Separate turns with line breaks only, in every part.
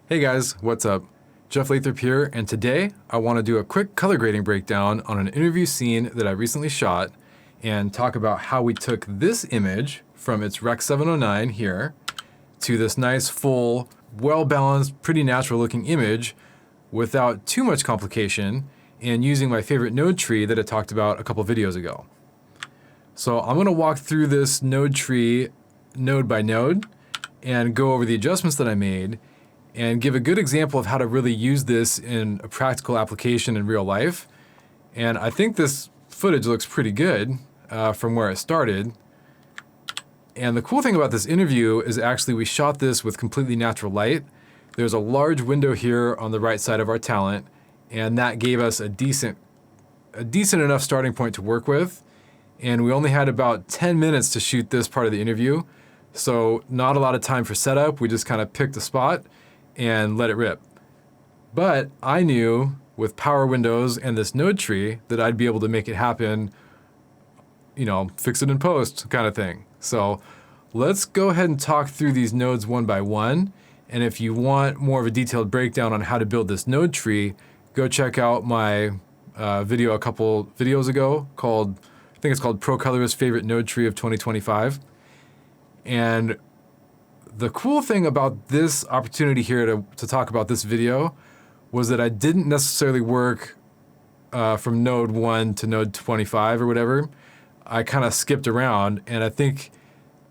Hey guys, what's up? Jeff Lathrop here, and today I want to do a quick color grading breakdown on an interview scene that I recently shot and talk about how we took this image from its Rec. 709 here to this nice, full, well-balanced, pretty natural-looking image without too much complication and using my favorite node tree that I talked about a couple videos ago. So I'm going to walk through this node tree node by node and go over the adjustments that I made and give a good example of how to really use this in a practical application in real life. And I think this footage looks pretty good from where it started. And the cool thing about this interview is actually we shot this with completely natural light. There's a large window here on the right side of our talent, and that gave us a decent enough starting point to work with. And we only had about 10 minutes to shoot this part of the interview, so not a lot of time for setup. We just kind of picked a spot and let it rip. But I knew with power windows and this node tree that I'd be able to make it happen, you know, fix it in post kind of thing. So let's go ahead and talk through these nodes one by one. And if you want more of a detailed breakdown on how to build this node tree, go check out my video a couple videos ago called, I think it's called Pro Colorist's Favorite Node Tree of 2025. And the cool thing about this opportunity here to talk about this video was that I didn't necessarily work from node 1 to node 25 or whatever. I kind of skipped around, and I think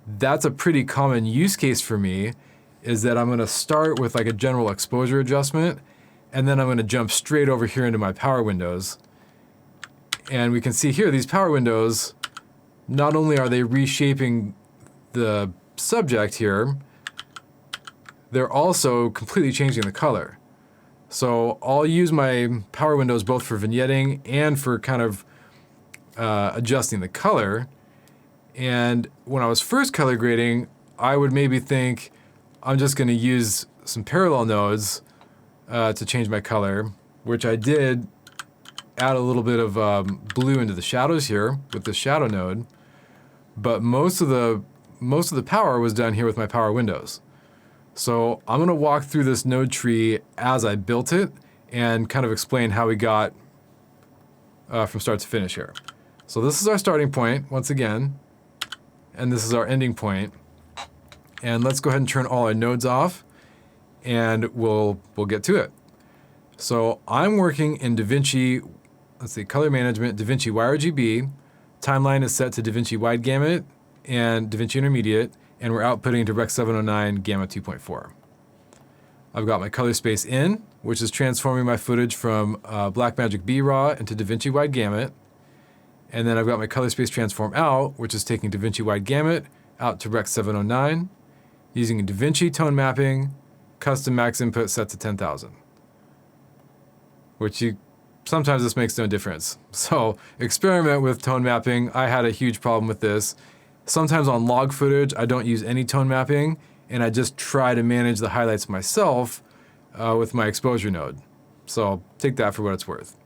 that's a pretty common use case for me, is that I'm going to start with like a general exposure adjustment, and then I'm going to jump straight over here into my power windows. And we can see here, these power windows, not only are they reshaping the subject here, they're also completely changing the color. So I'll use my power windows both for vignetting and for kind of adjusting the color. And when I was first color grading, I would maybe think I'm just going to use some parallel nodes to change my color, which I did add a little bit of blue into the shadows here with the shadow node. But most of the power was done here with my power windows. So I'm going to walk through this node tree as I built it and kind of explain how we got from start to finish here. So this is our starting point once again, and this is our ending point. And let's go ahead and turn all our nodes off, and we'll get to it. So I'm working in Davinci, let's see, color management, Davinci YRGB. Timeline is set to Davinci Wide Gamut and Davinci Intermediate, and we're outputting to Rec. 709 Gamma 2.4. I've got my color space in, which is transforming my footage from Blackmagic B-Raw into Davinci Wide Gamut. And then I've got my color space transform out, which is taking Davinci Wide Gamut out to Rec. 709, using a Davinci tone mapping, custom max input set to 10,000. Sometimes this makes no difference. So experiment with tone mapping. I had a huge problem with this. Sometimes on log footage, I don't use any tone mapping, and I just try to manage the highlights myself with my exposure node. So take that for what it's worth.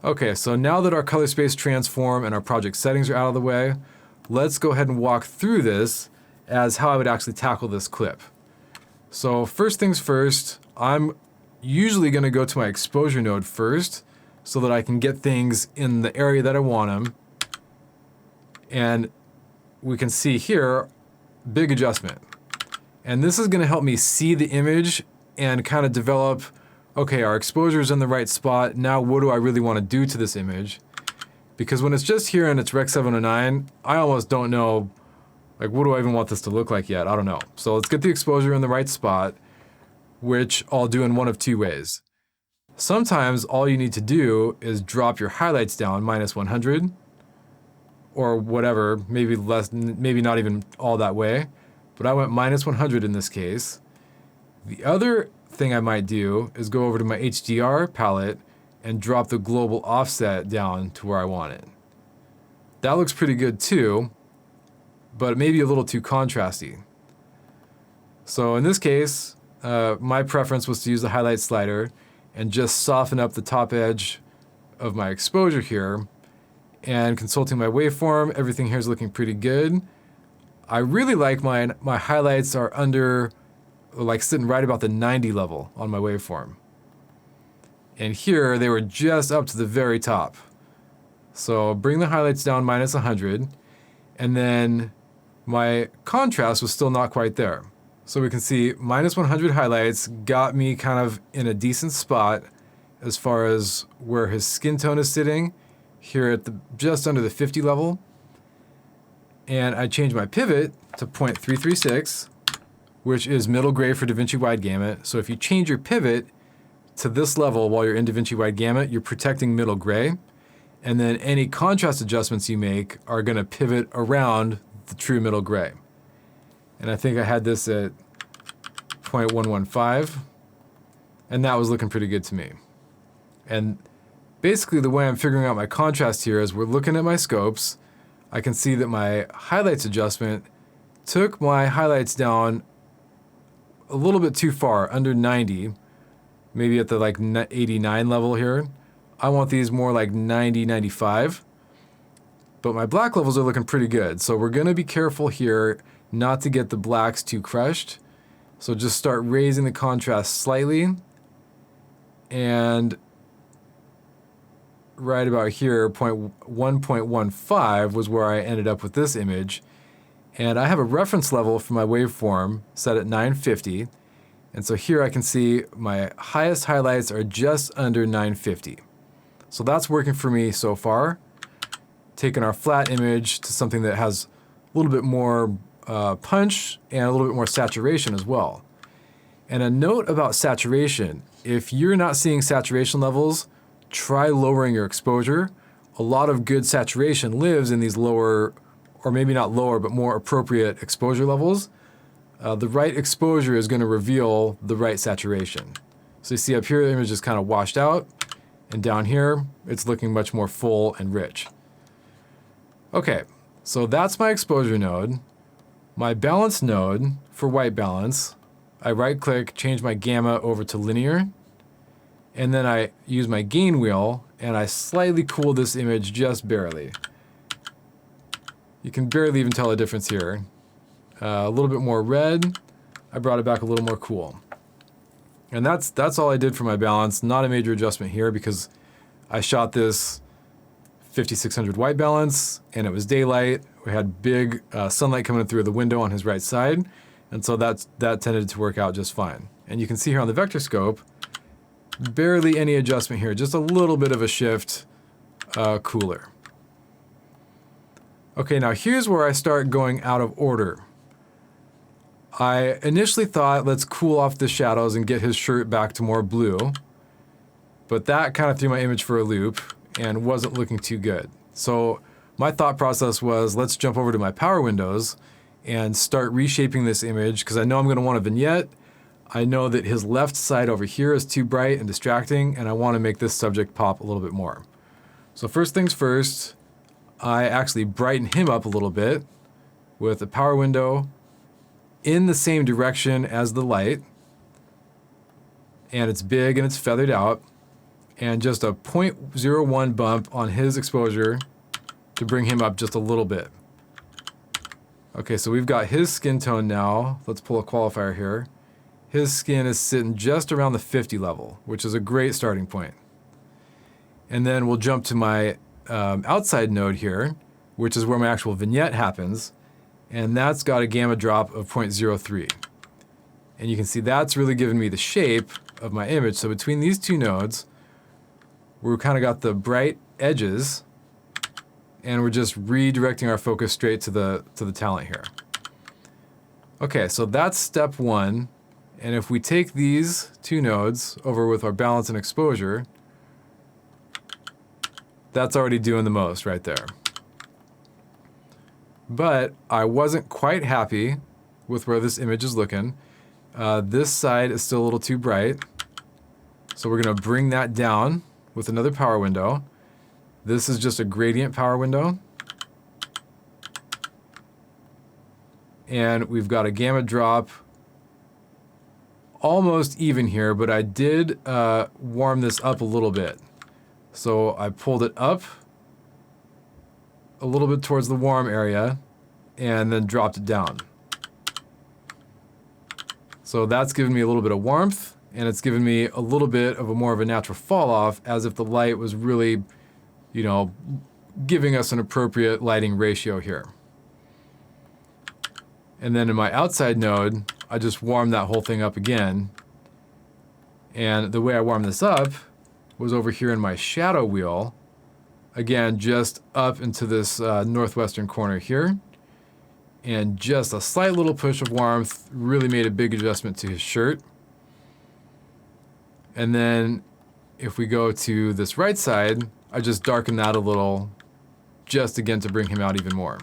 Okay, so now that our color space transform and our project settings are out of the way, let's go ahead and walk through this as how I would actually tackle this clip. So first things first, I'm usually going to go to my exposure node first so that I can get things in the area that I want them. And we can see here, big adjustment. And this is going to help me see the image and kind of develop, okay, our exposure is in the right spot. Now what do I really want to do to this image? Because when it's just here and it's Rec. 709, I almost don't know, like, what do I even want this to look like yet? I don't know. So let's get the exposure in the right spot, which I'll do in one of two ways. Sometimes all you need to do is drop your highlights down -100 or whatever, maybe less, maybe not even all that way, but I went -100 in this case. The other thing I might do is go over to my HDR palette and drop the global offset down to where I want it. That looks pretty good too, but maybe a little too contrasty. So in this case, my preference was to use the highlight slider and just soften up the top edge of my exposure here. And consulting my waveform, everything here is looking pretty good. I really like my highlights are under like sitting right about the 90 level on my waveform. And here they were just up to the very top. So bring the highlights down minus 100, and then my contrast was still not quite there. So we can see minus 100 highlights got me kind of in a decent spot as far as where his skin tone is sitting, here at the just under the 50 level. And I changed my pivot to 0.336, which is middle gray for Davinci wide gamut. So if you change your pivot to this level while you're in Davinci wide gamut, you're protecting middle gray. And then any contrast adjustments you make are going to pivot around the true middle gray. And I think I had this at 0.115, and that was looking pretty good to me. And basically the way I'm figuring out my contrast here is we're looking at my scopes. I can see that my highlights adjustment took my highlights down a little bit too far, under 90, maybe at the like 89 level here. I want these more like 90, 95. But my black levels are looking pretty good. So we're going to be careful here not to get the blacks too crushed. So just start raising the contrast slightly. And right about here, 1.15 was where I ended up with this image. And I have a reference level for my waveform set at 950. And so here I can see my highest highlights are just under 950. So that's working for me so far. Taking our flat image to something that has a little bit more punch and a little bit more saturation as well. And a note about saturation, if you're not seeing saturation levels, try lowering your exposure. A lot of good saturation lives in these lower, or maybe not lower, but more appropriate exposure levels. The right exposure is going to reveal the right saturation. So you see up here, the image is kind of washed out, and down here, it's looking much more full and rich. Okay, so that's my exposure node. My balance node for white balance, I right-click, change my gamma over to linear, and then I use my gain wheel, and I slightly cool this image just barely. You can barely even tell a difference here. A little bit more red, I brought it back a little more cool. And that's all I did for my balance, not a major adjustment here because I shot this 5600 white balance, and it was daylight. We had big sunlight coming through the window on his right side, and so that tended to work out just fine. And you can see here on the vector scope, barely any adjustment here, just a little bit of a shift cooler. Okay, now here's where I start going out of order. I initially thought, let's cool off the shadows and get his shirt back to more blue, but that kind of threw my image for a loop and wasn't looking too good. So my thought process was, let's jump over to my power windows and start reshaping this image because I know I'm going to want a vignette. I know that his left side over here is too bright and distracting, and I want to make this subject pop a little bit more. So first things first, I actually brighten him up a little bit with a power window in the same direction as the light, and it's big and it's feathered out, and just a 0.01 bump on his exposure to bring him up just a little bit. Okay, so we've got his skin tone now. Let's pull a qualifier here. His skin is sitting just around the 50 level, which is a great starting point. And then we'll jump to my outside node here, which is where my actual vignette happens, and that's got a gamma drop of 0.03. And you can see that's really giving me the shape of my image. So between these two nodes, we've kind of got the bright edges, and we're just redirecting our focus straight to the talent here. Okay, so that's step one. And if we take these two nodes over with our balance and exposure, that's already doing the most right there. But I wasn't quite happy with where this image is looking. This side is still a little too bright. So we're going to bring that down with another power window. This is just a gradient power window. And we've got a gamma drop almost even here, but I did warm this up a little bit. So I pulled it up a little bit towards the warm area and then dropped it down. So So that's given me a little bit of warmth, and it's given me a little bit of a more of a natural fall off, as if the light was really, you know, giving us an appropriate lighting ratio here. And then in my outside node, I just warmed that whole thing up again. And the way I warmed this up was over here in my shadow wheel. Again, just up into this northwestern corner here. And just a slight little push of warmth really made a big adjustment to his shirt. And then if we go to this right side, I just darkened that a little, just again to bring him out even more.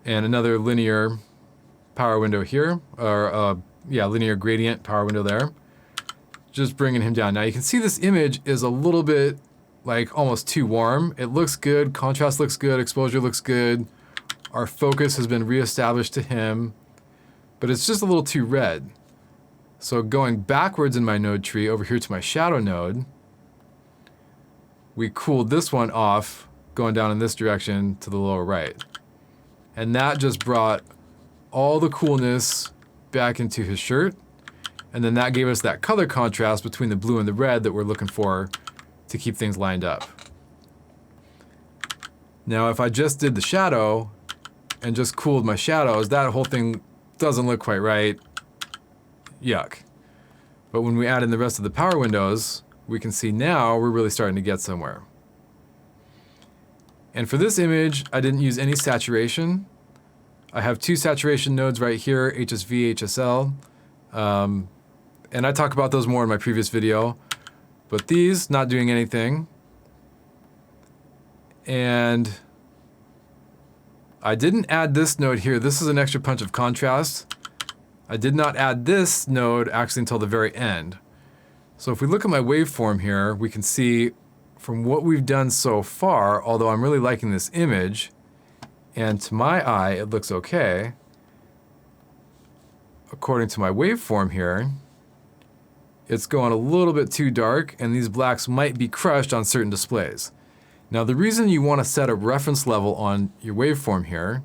And another linear power window here, or linear gradient power window there. Just bringing him down. Now you can see this image is a little bit like almost too warm. It looks good, contrast looks good, exposure looks good. Our focus has been reestablished to him, but it's just a little too red. So going backwards in my node tree over here to my shadow node, we cooled this one off going down in this direction to the lower right. And that just brought all the coolness back into his shirt. And then that gave us that color contrast between the blue and the red that we're looking for to keep things lined up. Now if I just did the shadow and just cooled my shadows, that whole thing doesn't look quite right. Yuck. But when we add in the rest of the power windows, we can see now we're really starting to get somewhere. And for this image, I didn't use any saturation. I have two saturation nodes right here, HSV, HSL. And I talk about those more in my previous video. But these, not doing anything. And I didn't add this node here. This is an extra punch of contrast. I did not add this node actually until the very end. So if we look at my waveform here, we can see from what we've done so far, although I'm really liking this image, and to my eye it looks okay, according to my waveform here, it's going a little bit too dark, and these blacks might be crushed on certain displays. Now the reason you want to set a reference level on your waveform here,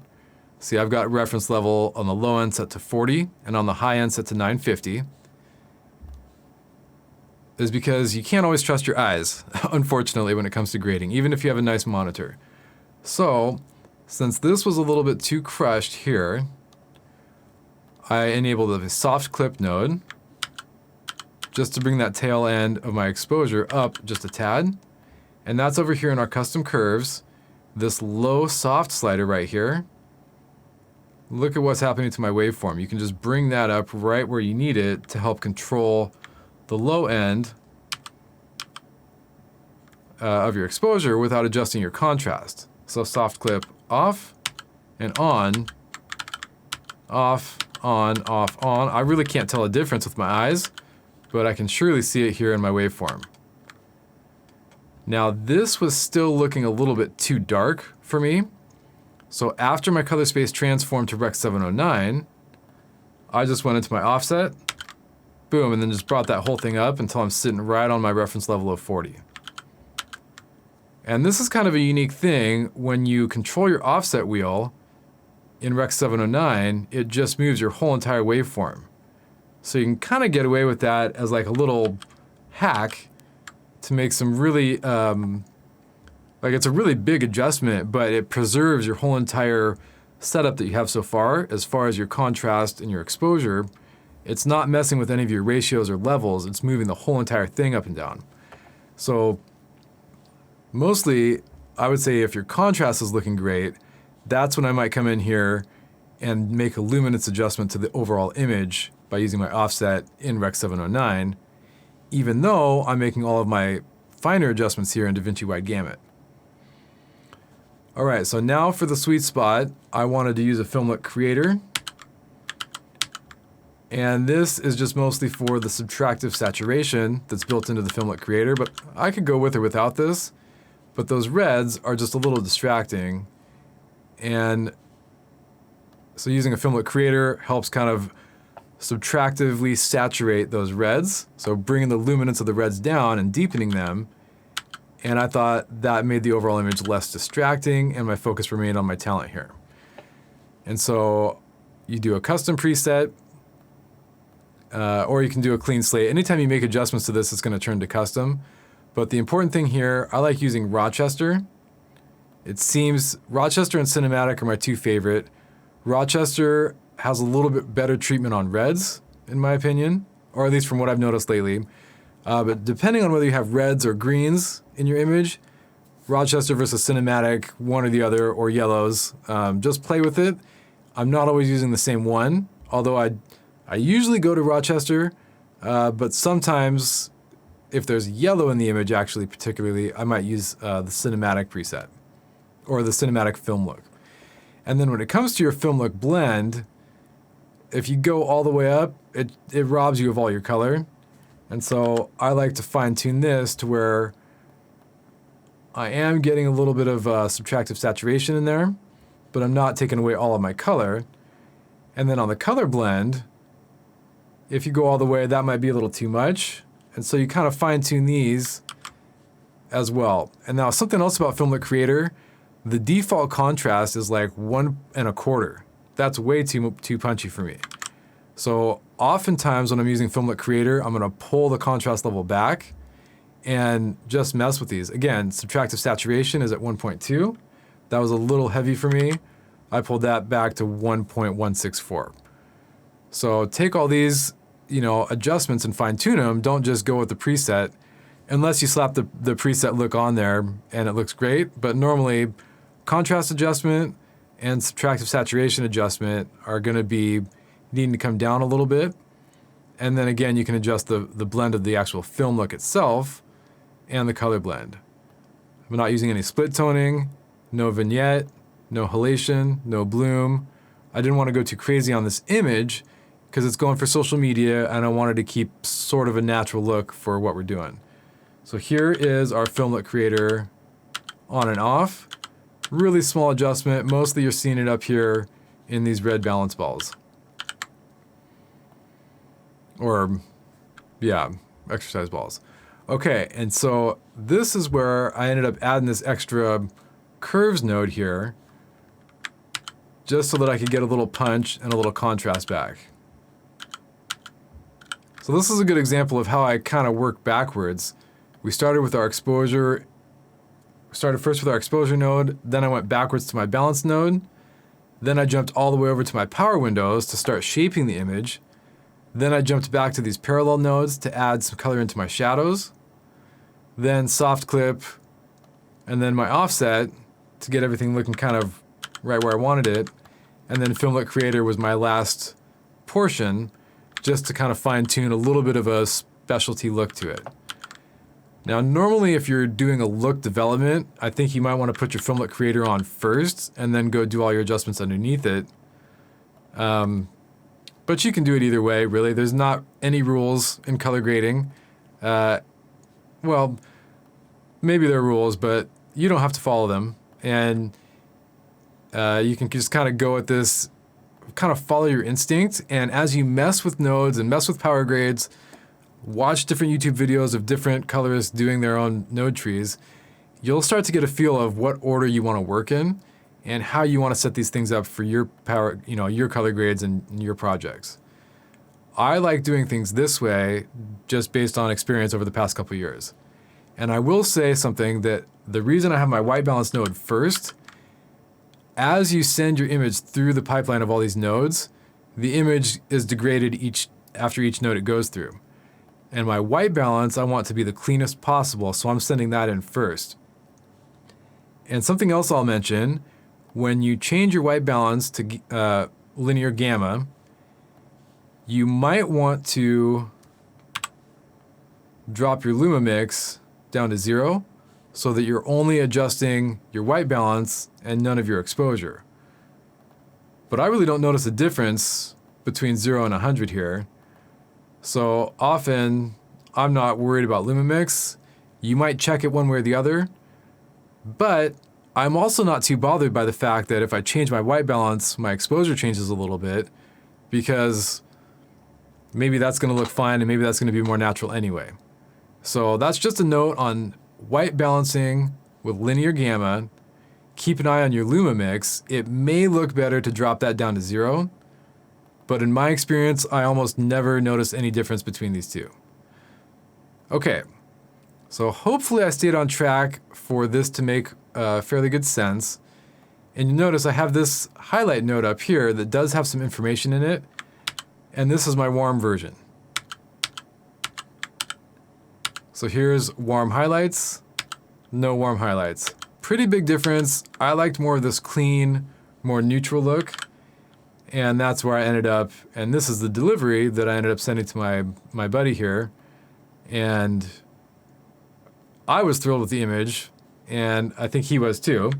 see I've got reference level on the low end set to 40 and on the high end set to 950, is because you can't always trust your eyes, unfortunately, when it comes to grading, even if you have a nice monitor. So, since this was a little bit too crushed here, I enabled a soft clip node just to bring that tail end of my exposure up just a tad. And that's over here in our custom curves, this low soft slider right here. Look at what's happening to my waveform. You can just bring that up right where you need it to help control the low end of your exposure without adjusting your contrast. So soft clip off and on, off, on, off, on. I really can't tell a difference with my eyes, but I can surely see it here in my waveform. Now this was still looking a little bit too dark for me. So after my color space transformed to Rec. 709, I just went into my offset, boom, and then just brought that whole thing up until I'm sitting right on my reference level of 40. And this is kind of a unique thing. When you control your offset wheel in Rec. 709, it just moves your whole entire waveform. So you can kind of get away with that as like a little hack to make some really, like it's a really big adjustment, but it preserves your whole entire setup that you have so far as your contrast and your exposure. It's not messing with any of your ratios or levels, it's moving the whole entire thing up and down. So mostly, I would say if your contrast is looking great, that's when I might come in here and make a luminance adjustment to the overall image by using my offset in Rec. 709, even though I'm making all of my finer adjustments here in Davinci Wide Gamut. All right, so now for the sweet spot, I wanted to use a filmlet creator. And this is just mostly for the subtractive saturation that's built into the filmlet creator, but I could go with or without this. But those reds are just a little distracting. And so using a filmlet creator helps kind of subtractively saturate those reds. So bringing the luminance of the reds down and deepening them. And I thought that made the overall image less distracting and my focus remained on my talent here. And so you do a custom preset or you can do a clean slate. Anytime you make adjustments to this, it's going to turn to custom. But the important thing here, I like using Rochester. It seems Rochester and Cinematic are my two favorite. Rochester has a little bit better treatment on reds, in my opinion, or at least from what I've noticed lately. But depending on whether you have reds or greens in your image, Rochester versus Cinematic, one or the other, or yellows, just play with it. I'm not always using the same one, although I usually go to Rochester, but sometimes if there's yellow in the image, actually particularly, I might use the Cinematic preset or the Cinematic film look. And then when it comes to your film look blend, if you go all the way up, it robs you of all your color. And so I like to fine tune this to where I am getting a little bit of subtractive saturation in there, but I'm not taking away all of my color. And then on the color blend, if you go all the way, that might be a little too much. And so you kind of fine tune these as well. And now something else about Film Look Creator, the default contrast is like 1 1/4. That's way too punchy for me. So oftentimes when I'm using Film Look Creator, I'm gonna pull the contrast level back and just mess with these. Again, subtractive saturation is at 1.2. That was a little heavy for me. I pulled that back to 1.164. So take all these, adjustments and fine tune them. Don't just go with the preset unless you slap the preset look on there and it looks great. But normally contrast adjustment and subtractive saturation adjustment are gonna be needing to come down a little bit. And then again, you can adjust the blend of the actual film look itself and the color blend. I'm not using any split toning, no vignette, no halation, no bloom. I didn't want to go too crazy on this image because it's going for social media and I wanted to keep sort of a natural look for what we're doing. So here is our Film Look Creator on and off. Really small adjustment. Mostly you're seeing it up here in these red balance balls. Or, yeah, exercise balls. Okay, and so this is where I ended up adding this extra curves node here just so that I could get a little punch and a little contrast back. So this is a good example of how I kind of work backwards. We started with our exposure, started first with our exposure node, then I went backwards to my balance node, then I jumped all the way over to my power windows to start shaping the image. Then I jumped back to these parallel nodes to add some color into my shadows. Then soft clip, and then my offset to get everything looking kind of right where I wanted it. And then Film Look Creator was my last portion, just to kind of fine tune a little bit of a specialty look to it. Now normally if you're doing a look development, I think you might want to put your Film Look Creator on first and then go do all your adjustments underneath it. But you can do it either way, really. There's not any rules in color grading. Well, maybe there are rules, but you don't have to follow them. And you can just kind of go at this, kind of follow your instinct. And as you mess with nodes and mess with power grades, watch different YouTube videos of different colorists doing their own node trees, you'll start to get a feel of what order you want to work in and how you want to set these things up for your power, your color grades and your projects. I like doing things this way just based on experience over the past couple years. And I will say something that the reason I have my white balance node first, as you send your image through the pipeline of all these nodes, the image is degraded after each node it goes through. And my white balance I want to be the cleanest possible, so I'm sending that in first. And something else I'll mention, when you change your white balance to linear gamma, you might want to drop your Lum Mix down to 0 so that you're only adjusting your white balance and none of your exposure. But I really don't notice a difference between 0 and 100 here. So often I'm not worried about Lum Mix. You might check it one way or the other, but I'm also not too bothered by the fact that if I change my white balance, my exposure changes a little bit, because maybe that's going to look fine and maybe that's going to be more natural anyway. So that's just a note on white balancing with linear gamma. Keep an eye on your Lum Mix. It may look better to drop that down to 0, but in my experience, I almost never notice any difference between these two. Okay, so hopefully I stayed on track for this to make fairly good sense. And you notice I have this highlight node up here that does have some information in it, and this is my warm version. So here's warm highlights, no warm highlights. Pretty big difference. I liked more of this clean, more neutral look, and that's where I ended up. And this is the delivery that I ended up sending to my buddy here. And I was thrilled with the image, and I think he was too.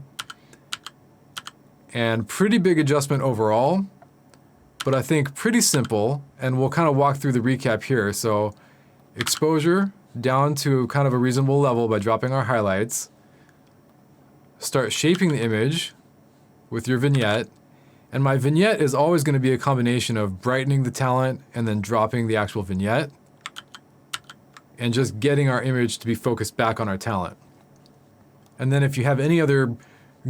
And pretty big adjustment overall, but I think pretty simple, and we'll kind of walk through the recap here. So exposure down to kind of a reasonable level by dropping our highlights. Start shaping the image with your vignette, and my vignette is always going to be a combination of brightening the talent and then dropping the actual vignette, and just getting our image to be focused back on our talent. And then if you have any other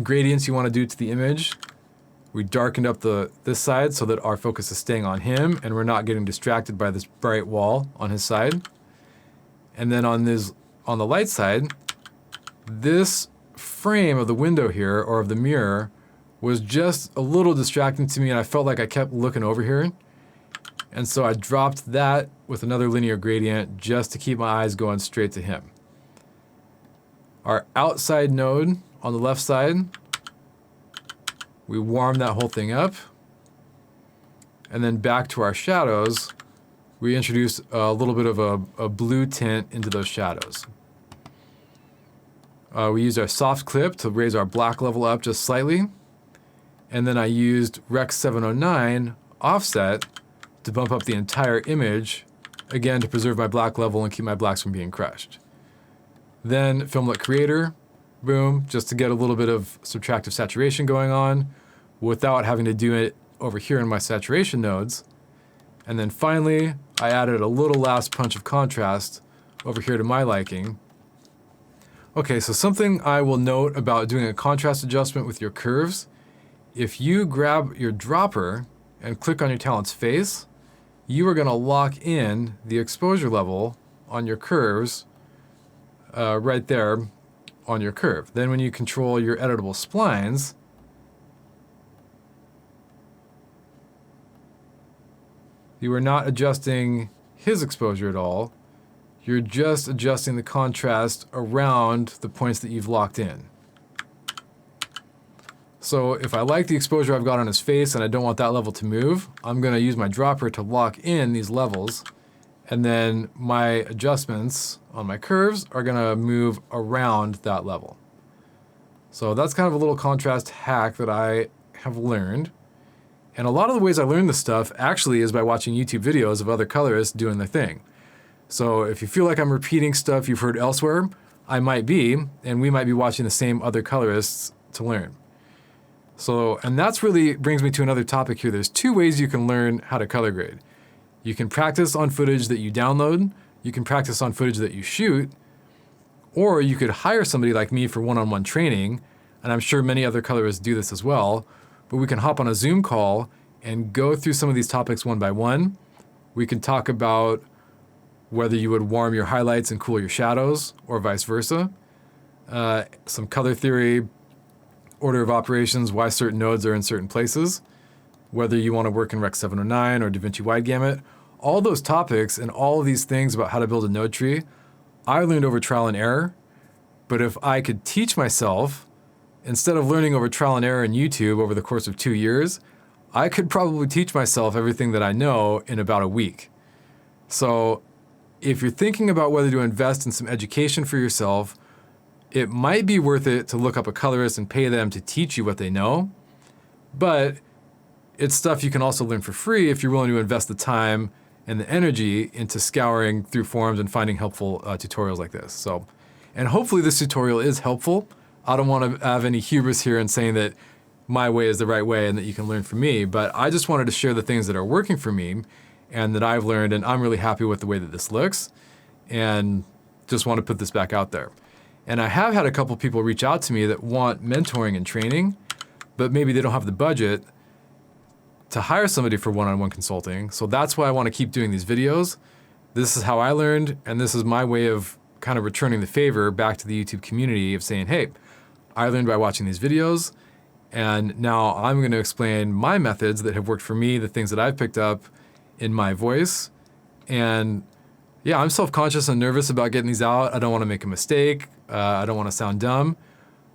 gradients you want to do to the image, we darkened up this side so that our focus is staying on him and we're not getting distracted by this bright wall on his side. And then on the light side, this frame of the window here, or of the mirror, was just a little distracting to me, and I felt like I kept looking over here. And so I dropped that with another linear gradient just to keep my eyes going straight to him. Our outside node on the left side, we warm that whole thing up. And then back to our shadows, we introduce a little bit of a blue tint into those shadows. We used our soft clip to raise our black level up just slightly. And then I used Rec. 709 offset to bump up the entire image, again to preserve my black level and keep my blacks from being crushed. Then Filmlet Creator, boom, just to get a little bit of subtractive saturation going on without having to do it over here in my saturation nodes. And then finally, I added a little last punch of contrast over here to my liking. Okay, so something I will note about doing a contrast adjustment with your curves, if you grab your dropper and click on your talent's face, you are going to lock in the exposure level on your curves right there on your curve. Then when you control your editable splines, you are not adjusting his exposure at all. You're just adjusting the contrast around the points that you've locked in. So if I like the exposure I've got on his face and I don't want that level to move, I'm going to use my dropper to lock in these levels, and then my adjustments on my curves are going to move around that level. So that's kind of a little contrast hack that I have learned. And a lot of the ways I learned this stuff actually is by watching YouTube videos of other colorists doing their thing. So if you feel like I'm repeating stuff you've heard elsewhere, I might be, and we might be watching the same other colorists to learn. So, and that's really brings me to another topic here. There's two ways you can learn how to color grade. You can practice on footage that you download, you can practice on footage that you shoot, or you could hire somebody like me for one-on-one training, and I'm sure many other colorists do this as well, but we can hop on a Zoom call and go through some of these topics one by one. We can talk about whether you would warm your highlights and cool your shadows, or vice versa. Some color theory, order of operations, why certain nodes are in certain places, whether you want to work in Rec. 709 or Davinci Wide Gamut. All those topics and all of these things about how to build a node tree, I learned over trial and error. But if I could teach myself, instead of learning over trial and error in YouTube over the course of 2 years, I could probably teach myself everything that I know in about a week. So if you're thinking about whether to invest in some education for yourself, it might be worth it to look up a colorist and pay them to teach you what they know, but it's stuff you can also learn for free if you're willing to invest the time and the energy into scouring through forums and finding helpful tutorials like this. So, and hopefully this tutorial is helpful. I don't want to have any hubris here in saying that my way is the right way and that you can learn from me, but I just wanted to share the things that are working for me and that I've learned, and I'm really happy with the way that this looks, and just want to put this back out there. And I have had a couple people reach out to me that want mentoring and training, but maybe they don't have the budget. to hire somebody for one-on-one consulting. So that's why I want to keep doing these videos. This is how I learned, and this is my way of kind of returning the favor back to the YouTube community of saying, hey, I learned by watching these videos, and now I'm going to explain my methods that have worked for me, the things that I've picked up in my voice. And yeah, I'm self-conscious and nervous about getting these out. I don't want to make a mistake. I don't want to sound dumb,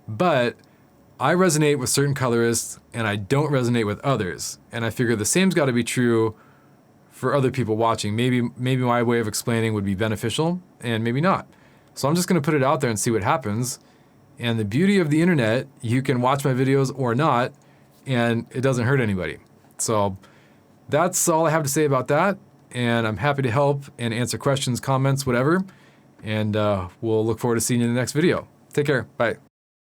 but I resonate with certain colorists and I don't resonate with others. And I figure the same's got to be true for other people watching. Maybe my way of explaining would be beneficial and maybe not. So I'm just going to put it out there and see what happens. And the beauty of the internet, you can watch my videos or not, and it doesn't hurt anybody. So that's all I have to say about that. And I'm happy to help and answer questions, comments, whatever. And we'll look forward to seeing you in the next video. Take care. Bye.